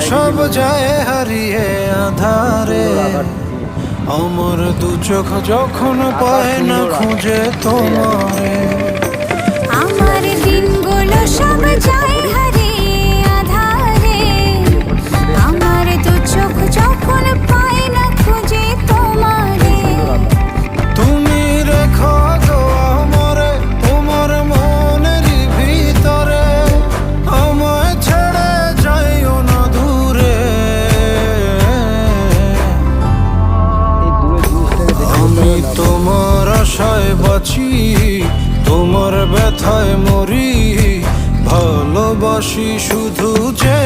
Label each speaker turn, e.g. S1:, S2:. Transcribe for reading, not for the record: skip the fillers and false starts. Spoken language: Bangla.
S1: সব যায় হারিয়ে আধারে, আমার দু চোখ যখন পায় না খুঁজে তোমারে।
S2: আমার দিনগুলো সব যায় হারিয়ে আধারে, আমার দু চোখ যখন পায় না খুঁজে তোমারে।
S1: তুমি রেখো গো আমরে তোমার মনের ভিতরে, আমায় ছেড়ে যাইও না দূরে। আমি তোমার আশায় বাঁচি, তোমার ব্যথায় মরি, ভালোবাসি শুধু যে